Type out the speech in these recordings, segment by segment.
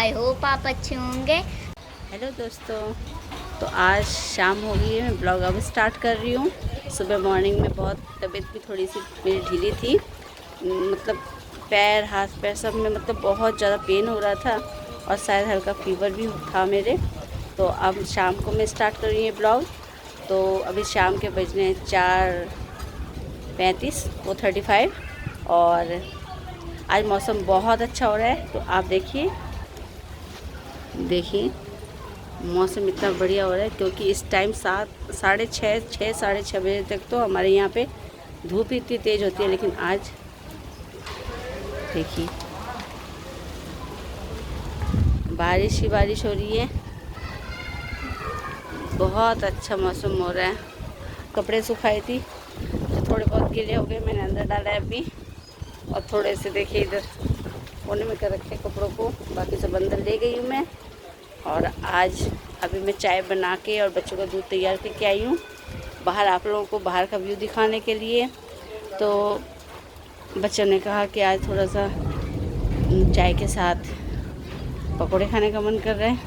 I hope आप अच्छे होंगे। हेलो दोस्तों, तो आज शाम हो गई है, मैं ब्लॉग अब स्टार्ट कर रही हूँ। सुबह मॉर्निंग में बहुत तबीयत भी थोड़ी सी मेरी ढीली थी, मतलब पैर हाथ पैर सब में मतलब बहुत ज़्यादा पेन हो रहा था और शायद हल्का फीवर भी था मेरे। तो अब शाम को मैं स्टार्ट कर रही हूँ ब्लॉग। तो अभी शाम के बजने हैं 4:35 4:35 और आज मौसम बहुत अच्छा हो रहा है। तो आप देखिए मौसम इतना बढ़िया हो रहा है, क्योंकि इस टाइम 6:30 बजे तक तो हमारे यहाँ पे धूप इतनी तेज़ होती है, लेकिन आज देखिए बारिश ही बारिश हो रही है। बहुत अच्छा मौसम हो रहा है। कपड़े सुखाई थी तो थोड़े बहुत गीले हो गए, मैंने अंदर डाला है अभी। और थोड़े से देखिए इधर कोने में कर रखे कपड़ों को, बाकी सब अंदर ले गई हूँ मैं। और आज अभी मैं चाय बना के और बच्चों का दूध तैयार करके आई हूँ बाहर, आप लोगों को बाहर का व्यू दिखाने के लिए। तो बच्चों ने कहा कि आज थोड़ा सा चाय के साथ पकोड़े खाने का मन कर रहा है।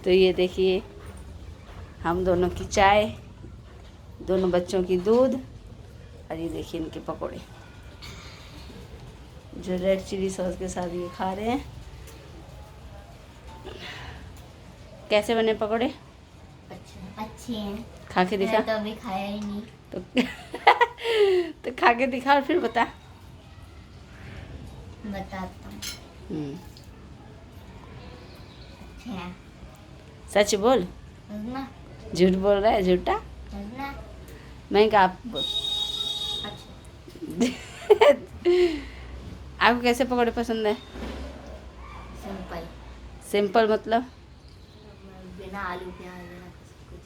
तो ये देखिए हम दोनों की चाय, दोनों बच्चों की दूध, और ये देखिए इनके पकोड़े जो रेड चिली सॉस के साथ ये खा रहे हैं। कैसे बने पकोड़े? अच्छे हैं। खा के दिखा। तो अभी खाया ही नहीं। तो तो खा के दिखा और फिर बता। बताता हूँ। अच्छे हैं। सच बोल, झूठ बोल रहा है, झूठा। मैं क्या आप बोल। आपको कैसे पकौड़े पसंद है? सिंपल। सिंपल मतलब बिना आलू प्याज बिना कुछ।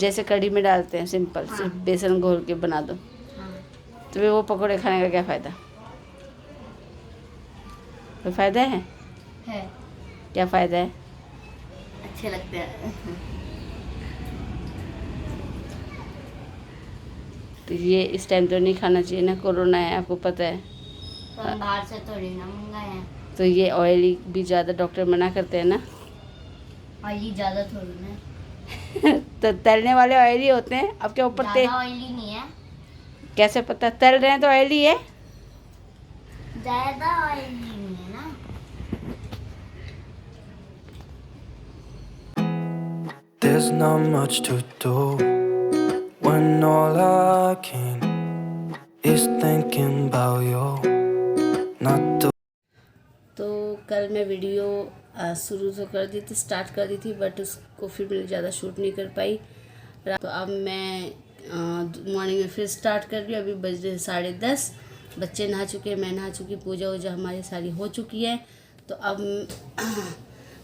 जैसे कढ़ी में डालते हैं, सिंपल। हाँ। सिर्फ बेसन घोल के बना दो। हाँ। तो फिर वो पकौड़े खाने का क्या फ़ायदा? कोई फ़ायदा है? क्या फ़ायदा है? अच्छे लगते हैं। तो ये इस टाइम तो नहीं खाना चाहिए ना, कोरोना है आपको पता है। तो हम बाहर से थोड़ी ना मंगाए हैं। तो ये ऑयली भी ज़्यादा डॉक्टर मना करते हैं ना। ऑयली ज़्यादा थोड़ी ना। तो तलने वाले ऑयली होते हैं, अब क्या ऊपर ज़्यादा ऑयली नहीं है। कैसे पता? तल रहे हैं तो ऑयली है। ज़्यादा ऑयली नहीं है ना। There's not much to do when all I can is thinking about you. Not to तो कल मैं वीडियो शुरू तो कर दी थी, स्टार्ट कर दी थी, बट उसको फिर मैं ज़्यादा शूट नहीं कर पाई। तो अब मैं मॉर्निंग में फिर स्टार्ट कर रही हूँ। अभी बज रहे 10:30, बच्चे नहा चुके, मैं नहा चुकी, पूजा वूजा हमारी सारी हो चुकी है। तो अब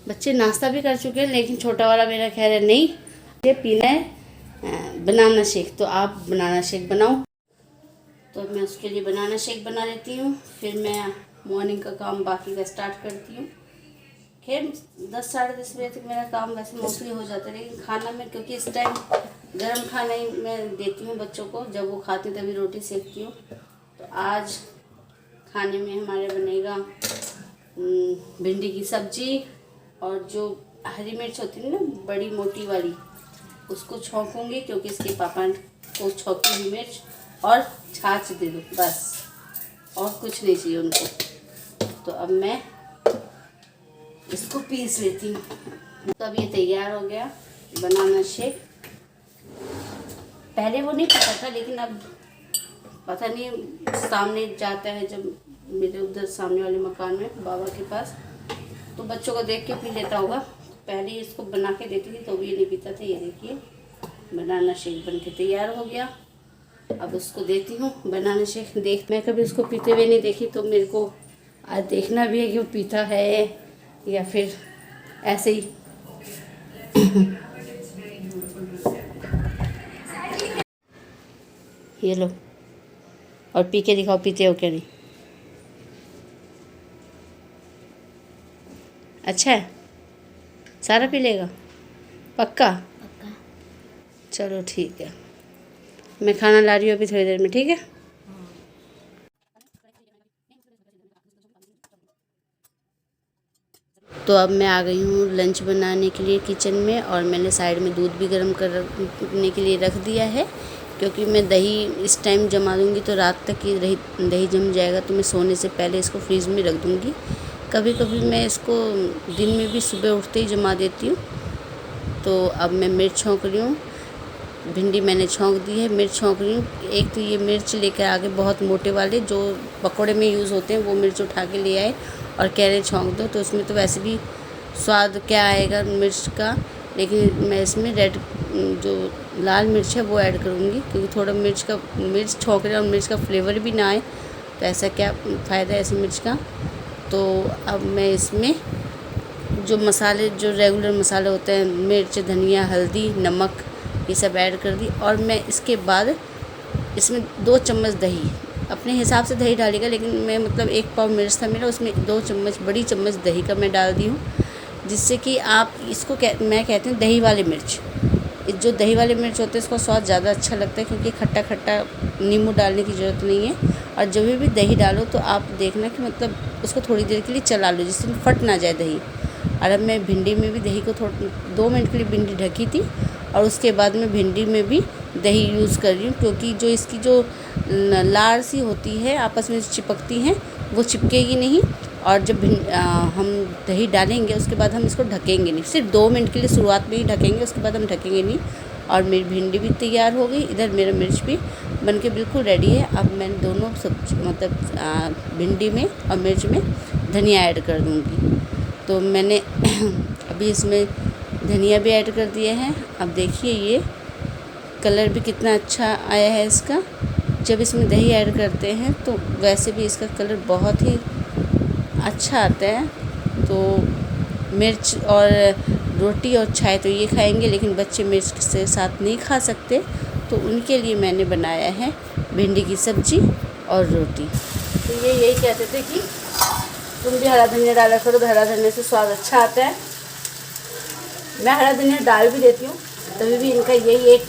बच्चे नाश्ता भी कर चुके हैं, लेकिन छोटा वाला मेरा कह रहा है नहीं ये पीना है बनाना शेक। तो आप बनाना शेक बनाओ। तो मैं उसके लिए बनाना शेक बना लेती हूँ, फिर मैं मॉर्निंग का काम बाकी का स्टार्ट करती हूँ। खैर 10 साढ़े 10 बजे तक मेरा काम वैसे मोस्टली हो जाता है, लेकिन खाना में क्योंकि इस टाइम गर्म खाना ही मैं देती हूँ बच्चों को, जब वो खाते तभी रोटी सेकती हूँ। तो आज खाने में हमारे बनेगा भिंडी की सब्जी, और जो हरी मिर्च होती है ना बड़ी मोटी वाली, उसको छौंकूँगी, क्योंकि इसके पापा को छौंकी हुई मिर्च और छाछ दे दो बस, और कुछ नहीं चाहिए उनको। तो अब मैं इसको पीस लेती हूँ। तो अब ये तैयार हो गया बनाना शेक। पहले वो नहीं पता था, लेकिन अब पता नहीं, सामने जाता है जब मेरे उधर सामने वाले मकान में बाबा के पास, तो बच्चों को देख के पी लेता होगा। पहले ही इसको बना के देती थी तो भी ये नहीं पीता था। ये देखिए बनाना शेक बन के तैयार हो गया। अब उसको देती हूँ बनाना शेक। मैं कभी उसको पीते हुए नहीं देखी, तो मेरे को आज देखना भी है कि वो पीता है या फिर ऐसे ही। ये लो, और पी के दिखाओ पीते हो क्या नहीं। अच्छा है, सारा पी लेगा पक्का? चलो ठीक है, मैं खाना ला रही हूँ अभी थोड़ी देर में, ठीक है। तो अब मैं आ गई हूँ लंच बनाने के लिए किचन में, और मैंने साइड में दूध भी गर्म करने के लिए रख दिया है, क्योंकि मैं दही इस टाइम जमा दूँगी तो रात तक ये दही जम जाएगा, तो मैं सोने से पहले इसको फ्रीज़ में रख दूँगी। कभी कभी मैं इसको दिन में भी सुबह उठते ही जमा देती हूँ। तो अब मैं मिर्च छौंक रही हूँ, भिंडी मैंने छौंक दी है, मिर्च छौंक रही हूँ। एक तो ये मिर्च लेकर आगे बहुत मोटे वाले जो पकौड़े में यूज़ होते हैं, वो मिर्च उठा के ले आए और कह रहे छौंक दो, तो उसमें तो वैसे भी स्वाद क्या आएगा मिर्च का, लेकिन मैं इसमें रेड जो लाल मिर्च है वो ऐड करूँगी, क्योंकि थोड़ा मिर्च छौंक रहे और मिर्च का फ्लेवर भी ना आए, तो ऐसा क्या फ़ायदा है ऐसे मिर्च का। तो अब मैं इसमें जो मसाले, जो रेगुलर मसाले होते हैं, मिर्च, धनिया, हल्दी, नमक, ये सब ऐड कर दी। और मैं इसके बाद इसमें 2 चम्मच दही, अपने हिसाब से दही डालेगा, लेकिन मैं मतलब 1 पाव मिर्च था मेरा, उसमें 2 चम्मच बड़ी चम्मच दही का मैं डाल दी हूँ, जिससे कि आप इसको मैं कहती हूँ दही वाले मिर्च। जो दही वाले मिर्च होते हैं इसका स्वाद ज़्यादा अच्छा लगता है, क्योंकि खट्टा खट्टा नींबू डालने की ज़रूरत नहीं है। और जब भी दही डालो तो आप देखना कि मतलब उसको थोड़ी देर के लिए चला लो, जिससे फट ना जाए दही। और अब मैं भिंडी में भी दही को 2 मिनट के लिए भिंडी ढकी थी, और उसके बाद मैं भिंडी में भी दही यूज़ कर रही हूँ, क्योंकि जो इसकी जो लार सी होती है आपस में चिपकती हैं, वो चिपकेगी नहीं। और जब हम दही डालेंगे उसके बाद हम इसको ढकेंगे नहीं, सिर्फ 2 मिनट के लिए शुरुआत में ही ढकेंगे, उसके बाद हम ढकेंगे नहीं। और मेरी भिंडी भी तैयार हो गई, इधर मेरा मिर्च भी बनके बिल्कुल रेडी है। अब मैं दोनों सब्जी मतलब भिंडी में और मिर्च में धनिया ऐड कर दूँगी। तो मैंने अभी इसमें धनिया भी ऐड कर दिया है। अब देखिए ये कलर भी कितना अच्छा आया है इसका। जब इसमें दही ऐड करते हैं तो वैसे भी इसका कलर बहुत ही अच्छा आता है। तो मिर्च और रोटी और चाय तो ये खाएंगे, लेकिन बच्चे मिर्च से साथ नहीं खा सकते, तो उनके लिए मैंने बनाया है भिंडी की सब्ज़ी और रोटी। तो ये यही कहते थे कि तुम भी हरा धनिया डाला करो, तो हरा धनिया से स्वाद अच्छा आता है। मैं हरा धनिया डाल भी देती हूँ, तभी भी इनका यही एक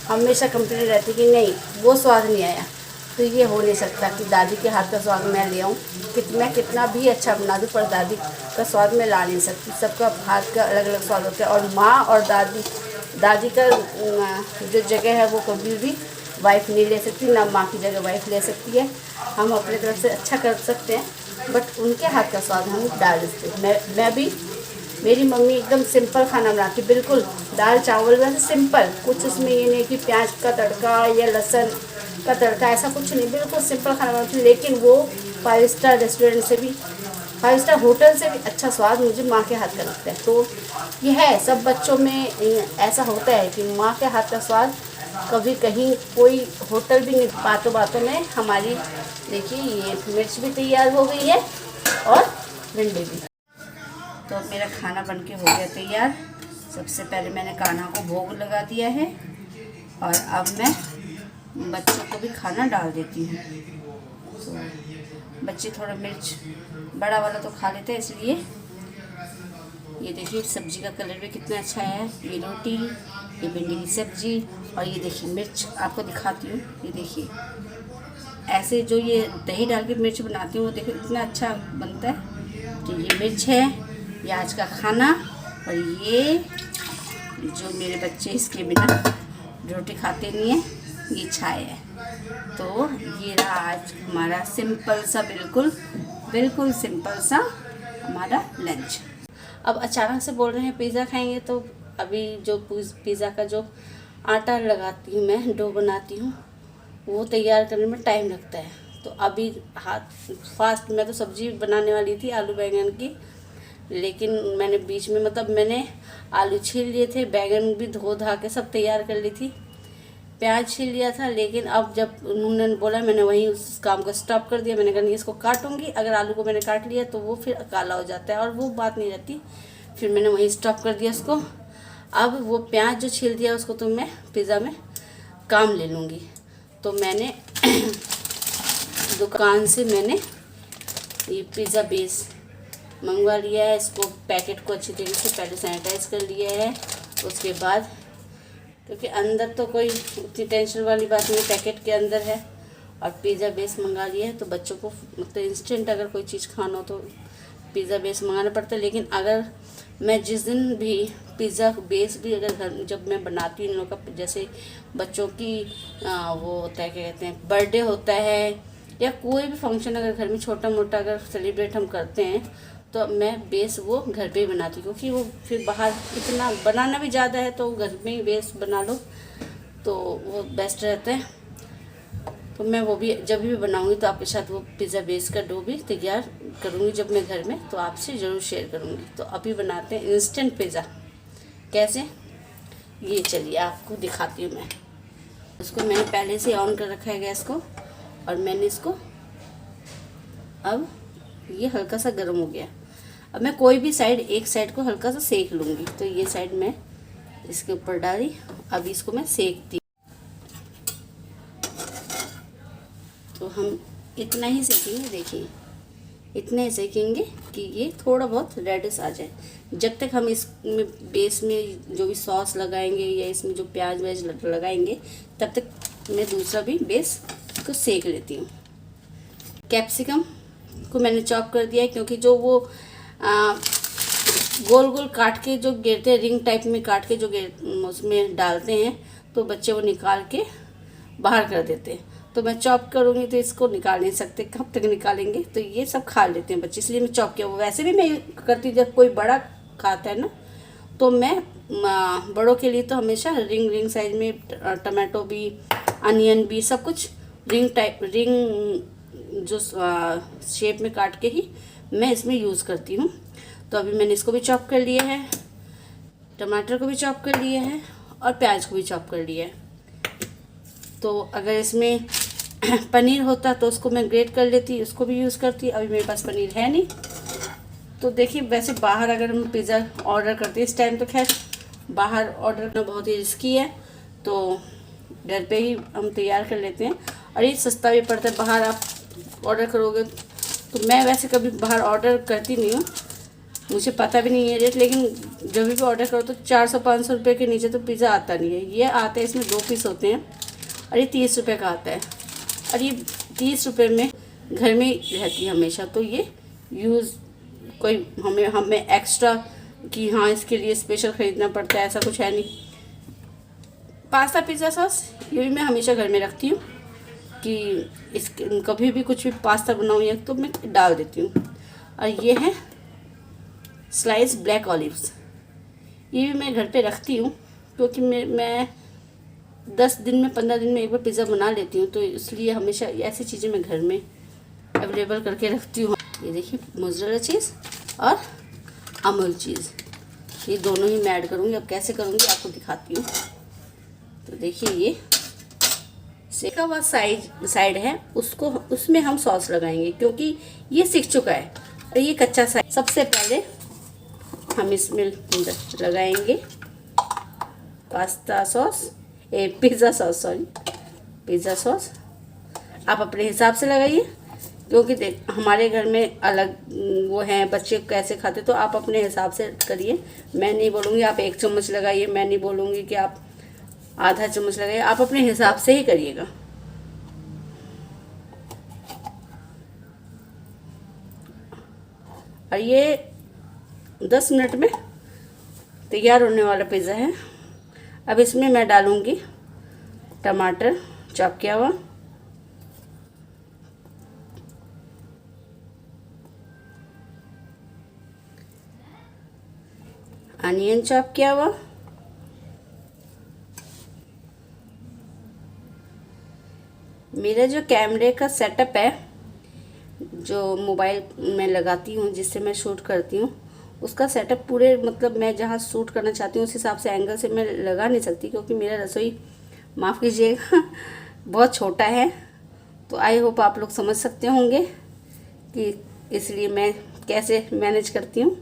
हमेशा कंप्लेंट रहती कि नहीं वो स्वाद नहीं आया। तो ये हो नहीं सकता कि दादी के हाथ का स्वाद मैं ले आऊँ, मैं कितना भी अच्छा बना दूँ, पर दादी का स्वाद मैं ला नहीं सकती। सबका हाथ का अलग अलग स्वाद होता है, और माँ और दादी का जो जगह है वो कभी भी वाइफ नहीं ले सकती, ना माँ की जगह वाइफ ले सकती है। हम अपने तरफ से अच्छा कर सकते हैं, बट उनके हाथ का स्वाद हम डाल देते हैं। मैं भी, मेरी मम्मी एकदम सिंपल खाना बनाती, बिल्कुल दाल चावल वैसे सिंपल, कुछ उसमें ये नहीं कि प्याज का तड़का या लहसुन का तड़का, ऐसा कुछ नहीं, बिल्कुल सिंपल खाना बनाती। लेकिन वो 5 स्टार रेस्टोरेंट से भी, 5 स्टार होटल से भी अच्छा स्वाद मुझे माँ के हाथ का लगता है। तो ये है, सब बच्चों में ऐसा होता है कि माँ के हाथ का स्वाद कभी कहीं कोई होटल भी नहीं। बातों में हमारी देखिए ये मिर्च भी तैयार हो गई है और भिंडी भी। तो अब मेरा खाना बनके हो गया तैयार। सबसे पहले मैंने कान्हा को भोग लगा दिया है, और अब मैं बच्चों को भी खाना डाल देती हूँ। तो बच्चे थोड़ा मिर्च बड़ा वाला तो खा लेते हैं, इसलिए ये देखिए सब्जी का कलर भी कितना अच्छा है। ये रोटी, ये भिंडी की सब्जी, और ये देखिए मिर्च आपको दिखाती हूँ। ये देखिए ऐसे जो ये दही डाल के मिर्च बनाती हूँ, वो देखो इतना अच्छा बनता है। तो ये मिर्च है, ये आज का खाना। और ये जो मेरे बच्चे इसके बिना रोटी खाते नहीं हैं, ये चाय है। तो ये रहा आज हमारा सिंपल सा, बिल्कुल सिंपल सा हमारा लंच। अब अचानक से बोल रहे हैं पिज़्ज़ा खाएंगे, तो अभी जो पिज़्ज़ा का जो आटा लगाती हूँ मैं, डो बनाती हूँ, वो तैयार करने में टाइम लगता है। तो अभी फास्ट मैं तो सब्ज़ी बनाने वाली थी आलू बैंगन की, लेकिन मैंने बीच में मैंने आलू छील लिए थे, बैंगन भी धो धा के सब तैयार कर ली थी, प्याज छील लिया था। लेकिन अब जब उन्होंने बोला, मैंने वहीं उस काम को स्टॉप कर दिया। मैंने कहा नहीं, इसको काटूंगी, अगर आलू को मैंने काट लिया तो वो फिर काला हो जाता है और वो बात नहीं रहती। फिर मैंने वहीं स्टॉप कर दिया उसको। अब वो प्याज जो छील दिया उसको तो मैं पिज़्ज़ा में काम ले लूँगी। तो मैंने दुकान से मैंने ये पिज़्ज़ा बेस मंगवा लिया है। इसको पैकेट को अच्छी तरीके से पहले सैनिटाइज कर लिया है। उसके बाद, क्योंकि अंदर तो कोई उतनी टेंशन वाली बात नहीं, पैकेट के अंदर है, और पिज़्ज़ा बेस मंगा लिया है। तो बच्चों को इंस्टेंट अगर कोई चीज़ खाना हो तो पिज़्ज़ा बेस मंगाना पड़ता है। लेकिन अगर मैं जिस दिन भी पिज़्ज़ा बेस भी अगर घर जब मैं बनाती हूँ इन लोगों का, जैसे बच्चों की वो होता है, क्या कहते हैं, बर्थडे होता है या कोई भी फंक्शन अगर घर में छोटा मोटा अगर सेलिब्रेट हम करते हैं, तो मैं बेस वो घर पे ही बनाती हूँ। क्योंकि वो फिर बाहर इतना बनाना भी ज़्यादा है, तो घर में ही बेस बना लो तो वो बेस्ट रहता है। तो मैं वो भी जब भी बनाऊंगी तो आपके साथ वो पिज़्ज़ा बेस का डो भी तैयार करूंगी जब मैं घर में, तो आपसे ज़रूर शेयर करूंगी। तो अभी बनाते हैं इंस्टेंट पिज़्ज़ा। कैसे, ये चलिए आपको दिखाती हूँ मैं। इसको मैंने पहले से ऑन कर रखा है गैस को, और मैंने इसको, अब ये हल्का सा गर्म हो गया। अब मैं कोई भी साइड, एक साइड को हल्का सा सेक लूँगी। तो ये साइड मैं इसके ऊपर डाली, अब इसको मैं सेकती। तो हम इतना ही सेकेंगे, देखिए इतना ही सेकेंगे कि ये थोड़ा बहुत रेडिश आ जाए। जब तक हम इसमें बेस में जो भी सॉस लगाएंगे या इसमें जो प्याज व्याज लगाएंगे, तब तक मैं दूसरा भी बेस को सेक लेती हूँ। कैप्सिकम को मैंने चॉप कर दिया है, क्योंकि जो वो गोल गोल काट के जो गिरते हैं, रिंग टाइप में काट के जो उसमें डालते हैं, तो बच्चे वो निकाल के बाहर कर देते हैं। तो मैं चॉप करूँगी तो इसको निकाल नहीं सकते, कब तक निकालेंगे, तो ये सब खा लेते हैं बच्चे, इसलिए मैं चॉप किया। वो वैसे भी मैं करती हूँ, जब कोई बड़ा खाता है ना, तो मैं बड़ों के लिए तो हमेशा रिंग साइज में टमाटो भी, अनियन भी, सब कुछ रिंग जो शेप में काट के ही मैं इसमें यूज़ करती हूँ। तो अभी मैंने इसको भी चॉप कर लिया है, टमाटर को भी चॉप कर लिया है, और प्याज को भी चॉप कर लिया है। तो अगर इसमें पनीर होता तो उसको मैं ग्रेट कर लेती, उसको भी यूज़ करती। अभी मेरे पास पनीर है नहीं। तो देखिए, वैसे बाहर अगर हम पिज़्ज़ा ऑर्डर करते हैं इस टाइम, तो खैर बाहर ऑर्डर करना बहुत ही रिस्की है, तो घर पे ही हम तैयार कर लेते हैं। और ये सस्ता भी पड़ता है। बाहर आप ऑर्डर करोगे तो, मैं वैसे कभी बाहर ऑर्डर करती नहीं हूँ, मुझे पता भी नहीं है रेट, लेकिन जब भी ऑर्डर करो तो 400-500 रुपये के नीचे तो पिज़्ज़ा आता नहीं है। ये आता है, इसमें 2 पीस होते हैं, और ये 30 रुपये का आता है, और ये 30 रुपये में घर में ही रहती है हमेशा। तो ये यूज़ कोई हमें एक्स्ट्रा कि हाँ इसके लिए स्पेशल ख़रीदना पड़ता है, ऐसा कुछ है नहीं। पास्ता पिज़्ज़ा सॉस ये भी मैं हमेशा घर में रखती हूँ, कि कभी भी कुछ भी पास्ता बनाऊँ या तो मैं डाल देती हूँ। और ये है स्लाइस ब्लैक ऑलिव्स, ये भी मैं घर पे रखती हूँ, क्योंकि मैं 10 दिन में 15 दिन में एक बार पिज़्ज़ा बना लेती हूँ, तो इसलिए हमेशा ऐसी चीज़ें मैं घर में अवेलेबल करके रखती हूँ। ये देखिए, मोज़रेला चीज़ और अमूल चीज़, ये दोनों ही मैं ऐड करूँगी। अब कैसे करूँगी आपको दिखाती हूँ। तो देखिए, ये सेका हुआ साइड है, उसमें हम सॉस लगाएंगे, क्योंकि ये सीख चुका है, और ये कच्चा साइड। सबसे पहले हम इसमें लगाएंगे पिज़्ज़ा सॉस। आप अपने हिसाब से लगाइए, क्योंकि हमारे घर में अलग वो हैं, बच्चे कैसे खाते, तो आप अपने हिसाब से करिए। मैं नहीं बोलूँगी आप 1 चम्मच लगाइए, मैं नहीं बोलूँगी कि आप आधा चम्मच लगाइए, आप अपने हिसाब से ही करिएगा। और ये 10 मिनट में तैयार होने वाला पिज़्ज़ा है। अब इसमें मैं डालूँगी टमाटर चॉप किया हुआ, अनियन चॉप किया हुआ, मेरा जो कैमरे का सेटअप है, जो मोबाइल में लगाती हूँ जिससे मैं शूट करती हूँ, उसका सेटअप पूरे, मतलब मैं जहाँ शूट करना चाहती हूँ उस हिसाब से एंगल से मैं लगा नहीं सकती, क्योंकि मेरा रसोई, माफ़ कीजिएगा, बहुत छोटा है। तो आई होप आप लोग समझ सकते होंगे कि इसलिए मैं कैसे मैनेज करती हूँ।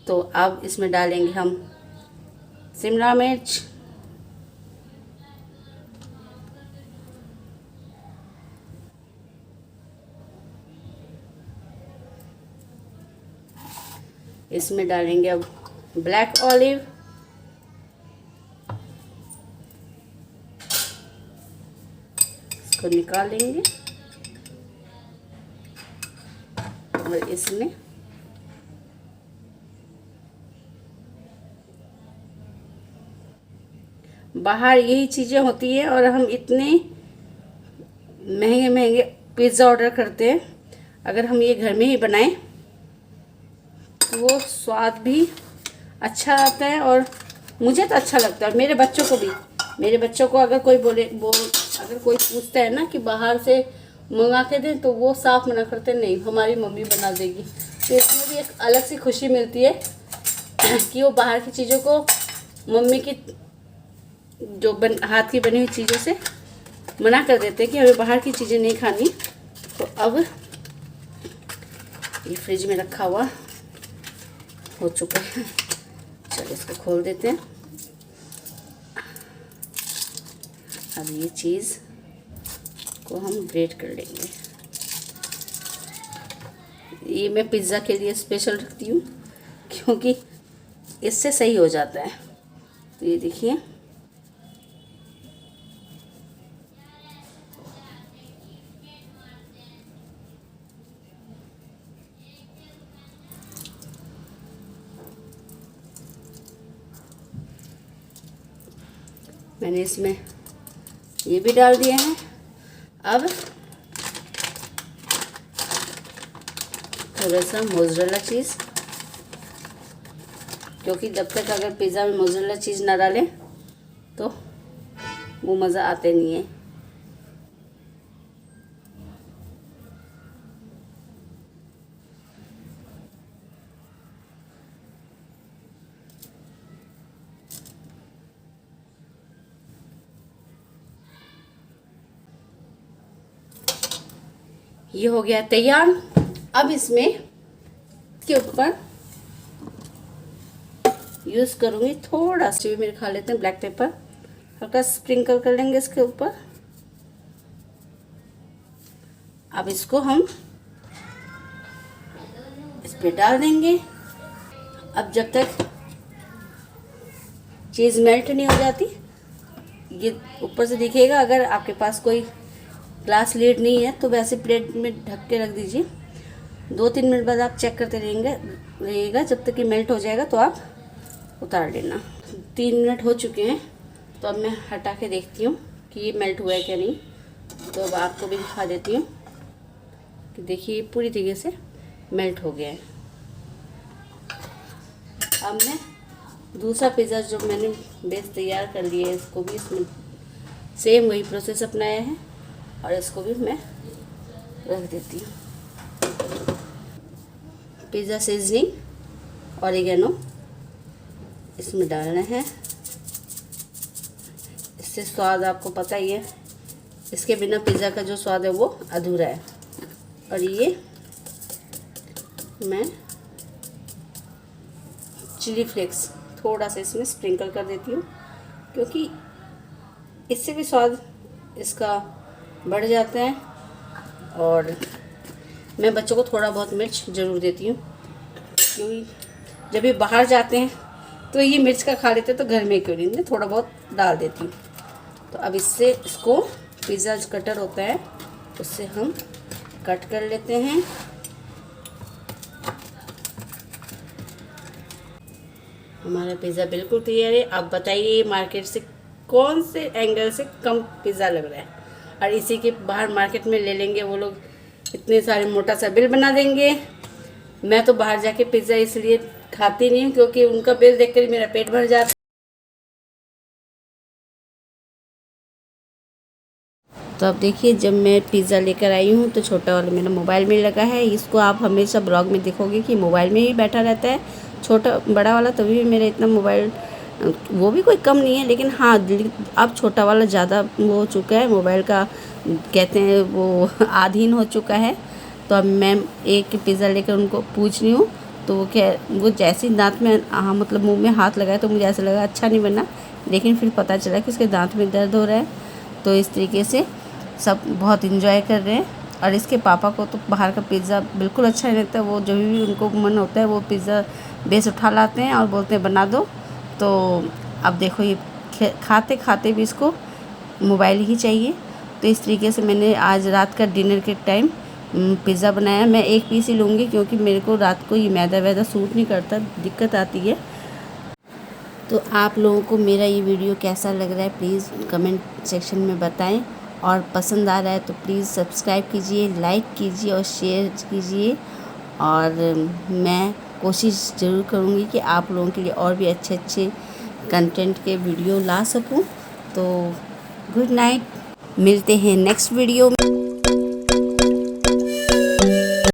तो अब इसमें डालेंगे हम शिमला मिर्च, इसमें डालेंगे अब ब्लैक ऑलिव, इसको निकालेंगे, और इसमें बाहर यही चीज़ें होती है और हम इतने महंगे महंगे पिज़्ज़ा ऑर्डर करते हैं। अगर हम ये घर में ही बनाएं तो वो स्वाद भी अच्छा आता है और मुझे तो अच्छा लगता है, मेरे बच्चों को भी। मेरे बच्चों को अगर कोई अगर कोई पूछता है ना कि बाहर से मंगा के दें, तो वो साफ मना करते नहीं, हमारी मम्मी बना देगी। तो इसमें भी एक अलग सी खुशी मिलती है कि वो बाहर की चीज़ों को मम्मी की जो हाथ की बनी हुई चीज़ों से मना कर देते हैं कि हमें बाहर की चीज़ें नहीं खानी। तो अब ये फ्रिज में रखा हुआ हो चुका है। चलो इसको खोल देते हैं। अब ये चीज़ को हम ग्रेट कर लेंगे। ये मैं पिज़्ज़ा के लिए स्पेशल रखती हूँ क्योंकि इससे सही हो जाता है। तो ये देखिए, मैंने इसमें ये भी डाल दिए हैं। अब थोड़ा सा मोज़रेला चीज़, क्योंकि जब तक अगर पिज़्ज़ा में मोज़रेला चीज़ ना डालें तो वो मज़ा आते नहीं है। ये हो गया तैयार। अब इसमें के ऊपर यूज़ करूँगी थोड़ा सा, भी मेरे खा लेते हैं ब्लैक पेपर, हल्का स्प्रिंकल कर लेंगे इसके ऊपर। अब इसको हम इस पे डाल देंगे। अब जब तक चीज़ मेल्ट नहीं हो जाती, ये ऊपर से दिखेगा। अगर आपके पास कोई ग्लास लीड नहीं है तो वैसे प्लेट में ढक के रख दीजिए। 2-3 मिनट बाद आप चेक करते रहिएगा। जब तक कि मेल्ट हो जाएगा तो आप उतार लेना। 3 मिनट हो चुके हैं, तो अब मैं हटा के देखती हूँ कि ये मेल्ट हुआ है क्या नहीं। तो अब आपको भी दिखा देती हूँ कि देखिए ये पूरी तरीके से मेल्ट हो गया है। अब मैं दूसरा पिज़्ज़ा जो मैंने बेस तैयार कर लिया है, इसको भी इसमें सेम वही प्रोसेस अपनाया है और इसको भी मैं रख देती हूँ। पिज़्ज़ा सीजनिंग ऑरिगेनो इसमें डालना है। इससे स्वाद आपको पता ही है, इसके बिना पिज़्ज़ा का जो स्वाद है वो अधूरा है। और ये मैं चिली फ्लेक्स थोड़ा सा इसमें स्प्रिंकल कर देती हूँ, क्योंकि इससे भी स्वाद इसका बढ़ जाता है। और मैं बच्चों को थोड़ा बहुत मिर्च ज़रूर देती हूँ, क्योंकि जब ये बाहर जाते हैं तो ये मिर्च का खा लेते हैं, तो घर में क्यों नहीं, थोड़ा बहुत डाल देती हूँ। तो अब इससे इसको पिज़्ज़ा कटर होता है उससे हम कट कर लेते हैं। हमारा पिज़्ज़ा बिल्कुल तैयार है। आप बताइए मार्केट से कौन से एंगल से कम पिज़्ज़ा लग रहा है, और इसी के बाहर मार्केट में ले लेंगे वो लोग इतने सारे मोटा सा बिल बना देंगे। मैं तो बाहर जाके पिज़्ज़ा इसलिए खाती नहीं हूँ क्योंकि उनका बिल देखकर ही मेरा पेट भर जाता है। तो अब देखिए, जब मैं पिज़्ज़ा लेकर आई हूँ तो छोटा वाला मेरा मोबाइल में लगा है। इसको आप हमेशा ब्लॉग में देखोगे कि मोबाइल में ही बैठा रहता है। छोटा बड़ा वाला तभी भी मेरा इतना मोबाइल वो भी कोई कम नहीं है, लेकिन हाँ अब छोटा वाला ज़्यादा वो हो चुका है, मोबाइल का कहते हैं वो आधीन हो चुका है। तो अब मैं एक पिज़्ज़ा लेकर उनको पूछ रही हूँ, तो वो जैसे ही दांत में मतलब मुंह में हाथ लगाया तो मुझे ऐसा लगा अच्छा नहीं बना, लेकिन फिर पता चला कि उसके दांत में दर्द हो रहा है। तो इस तरीके से सब बहुत इन्जॉय कर रहे हैं। और इसके पापा को तो बाहर का पिज़्ज़ा बिल्कुल अच्छा नहीं लगता। वो जब भी उनको मन होता है वो पिज़्ज़ा बेस उठा लाते हैं और बोलते हैं बना दो। तो अब देखो ये खाते खाते भी इसको मोबाइल ही चाहिए। तो इस तरीके से मैंने आज रात का डिनर के टाइम पिज़्ज़ा बनाया। मैं एक पीस ही लूँगी क्योंकि मेरे को रात को ये मैदा वैदा सूट नहीं करता, दिक्कत आती है। तो आप लोगों को मेरा ये वीडियो कैसा लग रहा है प्लीज़ कमेंट सेक्शन में बताएं, और पसंद आ रहा है तो प्लीज़ सब्सक्राइब कीजिए, लाइक कीजिए और शेयर कीजिए। और मैं कोशिश ज़रूर करूँगी कि आप लोगों के लिए और भी अच्छे अच्छे कंटेंट के वीडियो ला सकूँ। तो गुड नाइट, मिलते हैं नेक्स्ट वीडियो में।